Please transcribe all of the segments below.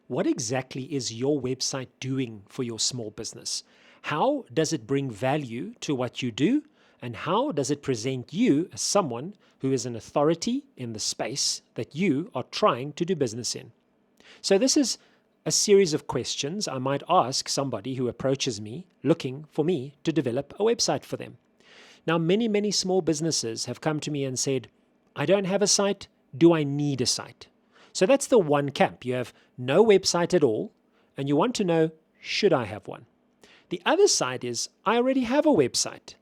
What exactly is your website doing for your small business? How does it bring value to what you do? And how does it present you as someone who is an authority in the space that you are trying to do business in? So this is a series of questions I might ask somebody who approaches me looking for me to develop a website for them. Now, many small businesses have come to me and said, I don't have a site. Do I need a site? So that's the one camp. You have no website at all, and you want to know, should I have one? The other side is, I already have a website.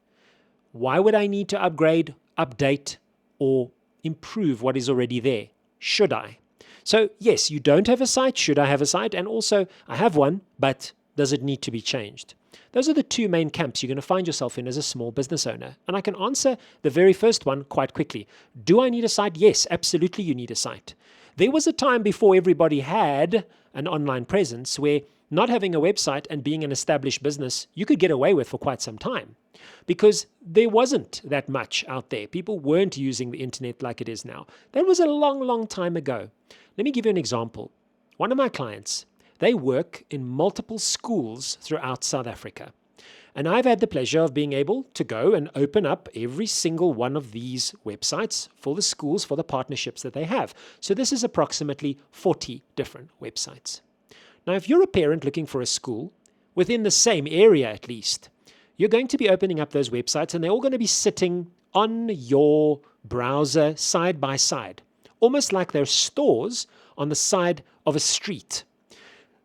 Why would I need to upgrade, update, or improve what is already there? Should I? So yes, you don't have a site. Should I have a site? And also, I have one, but does it need to be changed? Those are the two main camps you're going to find yourself in as a small business owner. And I can answer the very first one quite quickly. Do I need a site? Yes, absolutely you need a site. There was a time before everybody had an online presence where not having a website and being an established business, you could get away with for quite some time because there wasn't that much out there. People weren't using the internet like it is now. That was a long time ago. Let me give you an example. One of my clients, they work in multiple schools throughout South Africa. And I've had the pleasure of being able to go and open up every single one of these websites for the schools, for the partnerships that they have. So this is approximately 40 different websites. Now, if you're a parent looking for a school, within the same area at least, you're going to be opening up those websites and they're all going to be sitting on your browser side by side, almost like they're stores on the side of a street.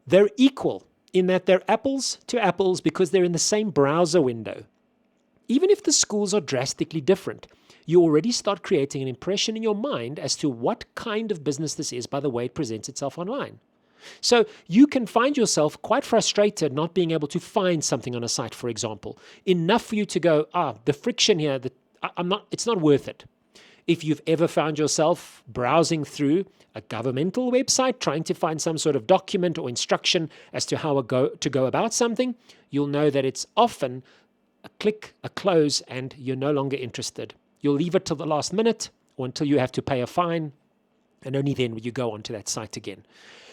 They're equal in that they're apples to apples because they're in the same browser window. Even if the schools are drastically different, you already start creating an impression in your mind as to what kind of business this is by the way it presents itself online. So you can find yourself quite frustrated not being able to find something on a site, for example, enough for you to go, the friction here, it's not worth it. If you've ever found yourself browsing through a governmental website trying to find some sort of document or instruction as to how to go about something, you'll know that it's often a click, a close, and you're no longer interested. You'll leave it till the last minute or until you have to pay a fine, and only then will you go onto that site again.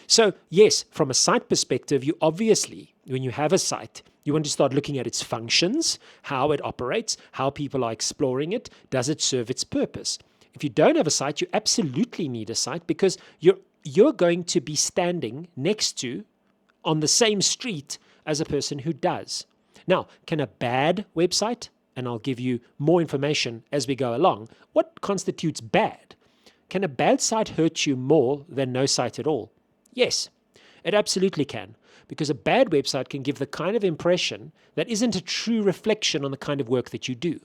So yes, from a site perspective, you obviously, when you have a site, you want to start looking at its functions, how it operates, how people are exploring it, does it serve its purpose? If you don't have a site, you absolutely need a site because you're going to be standing next to, on the same street as a person who does. Now, can a bad website, and I'll give you more information as we go along, what constitutes bad? Can a bad site hurt you more than no site at all? Yes, it absolutely can, because a bad website can give the kind of impression that isn't a true reflection on the kind of work that you do.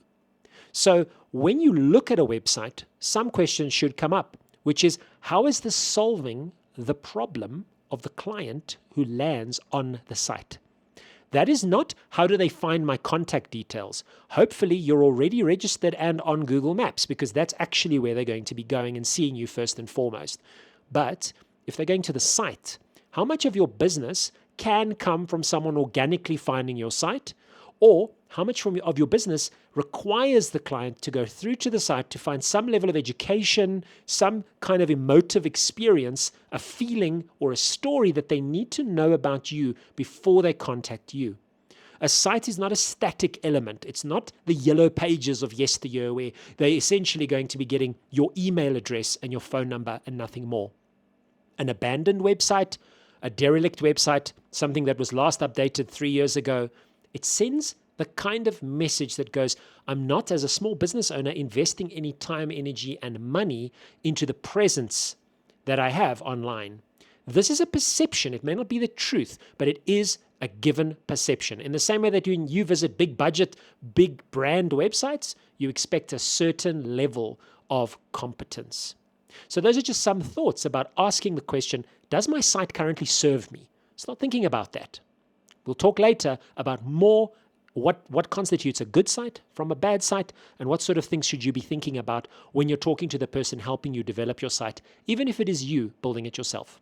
So when you look at a website, some questions should come up, which is, how is this solving the problem of the client who lands on the site? That is not, how do they find my contact details? Hopefully you're already registered and on Google Maps, because that's actually where they're going to be going and seeing you first and foremost. But if they're going to the site, how much of your business can come from someone organically finding your site, or how much of your business requires the client to go through to the site to find some level of education, some kind of emotive experience, a feeling or a story that they need to know about you before they contact you. A site is not a static element. It's not the yellow pages of yesteryear where they're essentially going to be getting your email address and your phone number and nothing more. An abandoned website, a derelict website, something that was last updated 3 years ago, it sends the kind of message that goes, I'm not, as a small business owner, investing any time, energy, and money into the presence that I have online. This is a perception. It may not be the truth, but it is a given perception. In the same way that when you visit big budget, big brand websites, you expect a certain level of competence. So those are just some thoughts about asking the question, does my site currently serve me? Start thinking about that. We'll talk later about more what constitutes a good site from a bad site, and what sort of things should you be thinking about when you're talking to the person helping you develop your site, even if it is you building it yourself.